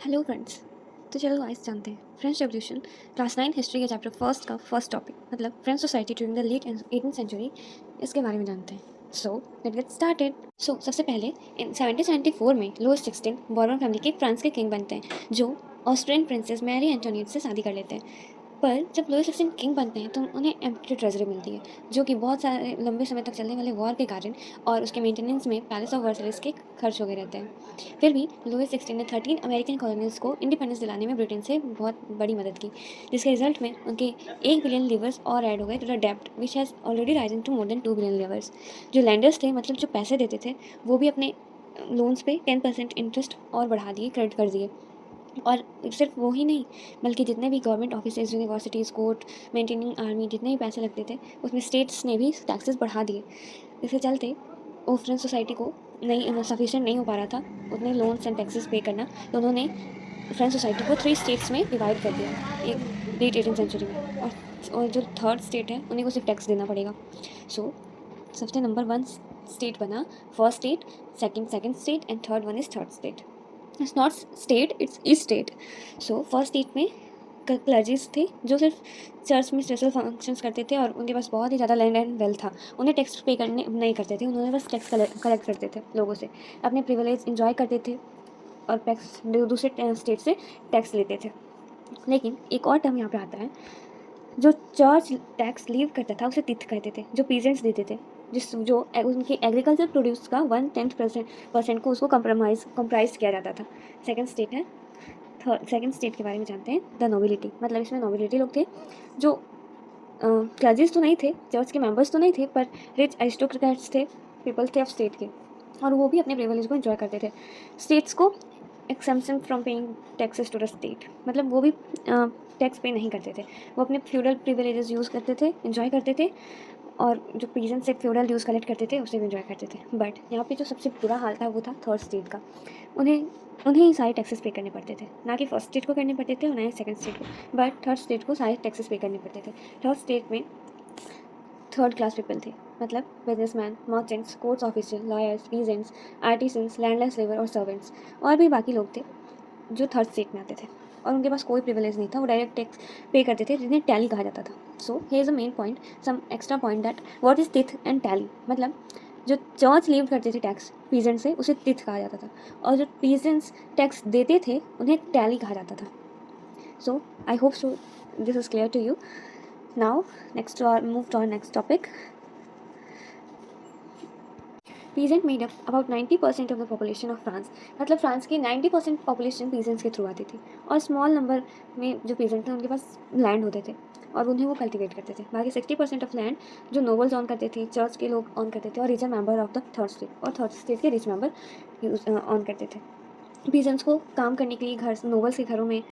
Hello friends. तो चलो आज जानते हैं फ्रेंच रेवोल्यूशन क्लास 9 हिस्ट्री के चैप्टर फर्स्ट का फर्स्ट टॉपिक मतलब French society during the late 18th century इसके बारे में जानते हैं। So let's get started. सबसे पहले इन 1774 में लुइस 16 बॉर्बन फैमिली के फ्रांस के किंग बनते हैं जो ऑस्ट्रियन प्रिंसेस मैरी एंटोनियट से शादी कर लेते हैं। पर जब लुइस 16 किंग बनते हैं तो उन्हें एम्प्टी ट्रेजरी मिलती है जो कि बहुत सारे लंबे समय तक चलने वाले वॉर के कारण और उसके मेंटेनेंस में पैलेस ऑफ वर्सलिस के खर्च हो गए रहते हैं। फिर भी लुइस 16 ने 13 अमेरिकन कॉलोनीज को इंडिपेंडेंस दिलाने में ब्रिटेन से बहुत बड़ी मदद की, जिसके रिजल्ट में उनके 1 बिलियन लीवर्स और ऐड हो गए टू द डेप्ट which has already risen to more than 2 billion livres. जो लैंडर्स थे मतलब जो पैसे देते थे वो भी अपने लोन्स पे 10% इंटरेस्ट और बढ़ा दिए, क्रेडिट कर दिए। और सिर्फ वो ही नहीं बल्कि जितने भी government offices, universities, court, maintaining army, जितने भी पैसे लगते थे उसमें स्टेट्स ने भी टैक्सेस बढ़ा दिए। इसके चलते वो फ्रेंच सोसाइटी को नहीं सफिशिएंट नहीं हो पा रहा था उतने लोन्स एंड टैक्सेस पे करना, तो उन्होंने फ्रेंच सोसाइटी को 3 स्टेट्स में डिवाइड कर दिया एक लेट 18th सेंचुरी में। और जो थर्ड स्टेट है उन्हीं को सिर्फ टैक्स देना पड़ेगा। सो सबसे नंबर 1 स्टेट बना first state, second state and third one is third state. It's not state, it's E state. So first state में क्लर्जीज थे जो सिर्फ चर्च में स्पेशल फंक्शंस करते थे और उनके पास बहुत ही ज़्यादा लैंड एंड वेल्थ था। उन्हें टैक्स पे करने नहीं करते थे, उन्होंने बस टैक्स कलेक्ट करते थे लोगों से, अपने प्रिविलेज इंजॉय करते थे और टैक्स दूसरे स्टेट से टैक्स लेते थे। लेकिन एक और टर्म यहाँ पे आता है, जो चर्च टैक्स लीव करता था उसे तिथ कहते थे, जो पीजेंट्स देते थे जो उनके एग्रीकल्चर प्रोड्यूस का 1/10% को उसको कंप्राइज किया जाता था। सेकंड स्टेट है, सेकंड स्टेट के बारे में जानते हैं, द नोबिलिटी। मतलब इसमें नोबिलिटी लोग थे जो क्लर्जीज तो नहीं थे, चर्च के मेंबर्स तो नहीं थे, पर रिच एरिस्टोक्रेट्स थे, पीपल्स थे ऑफ स्टेट के, और वो भी अपने प्रिविलेज को एंजॉय करते थे। स्टेट्स को exemption from paying taxes to the state, मतलब वो भी टैक्स पे नहीं करते थे, वो अपने फ्यूडल प्रिविलेजेस यूज़ करते थे, एंजॉय करते थे, और जो पीजेंट से फ्यूडल ड्यूज कलेक्ट करते थे उसे भी एंजॉय करते थे। बट यहाँ पे जो सबसे बुरा हाल था वो था थर्ड स्टेट का। उन्हें उन्हें ही सारे टैक्सेस पे करने पड़ते थे, ना कि फर्स्ट स्टेट को करने पड़ते थे और ना ही सेकंड स्टेट को, बट थर्ड स्टेट को सारे टैक्सेस पे करने पड़ते थे। थर्ड स्टेट में थर्ड क्लास पीपल थे, मतलब businessman, merchants, courts officer, lawyers, peasants, artisans, landless labour और सर्वेंट्स, और भी बाकी लोग थे जो थर्ड स्टेट में आते थे और उनके पास कोई प्रिविलेज नहीं था, वो डायरेक्ट टैक्स पे करते थे जिन्हें टैली कहा जाता था। So here is a main point, some extra point that what is tithe and taille. मतलब जो चर्च लीव करते थे टैक्स पीजेंट से उसे तिथ कहा जाता था, और जो पीजेंट्स टैक्स देते थे उन्हें टैली कहा जाता था। So I hope so this is clear to you. Now next to our move to our next topic. Peasant made up about 90% of the population of France. मतलब फ्रांस की 90% population peasants के through आती थी, और small number में जो peasant थे उनके पास लैंड होते थे और उन्हें वो कल्टिवेट करते थे। बाकी 60% ऑफ लैंड जो नोबल्स ऑन करते थे, चर्च के लोग ऑन करते थे, और richer member of the third state, और थर्ड स्टेट के रिच मेंबर ऑन करते थे। पीजेंट्स को काम करने के लिए घर नोबल्स के घरों में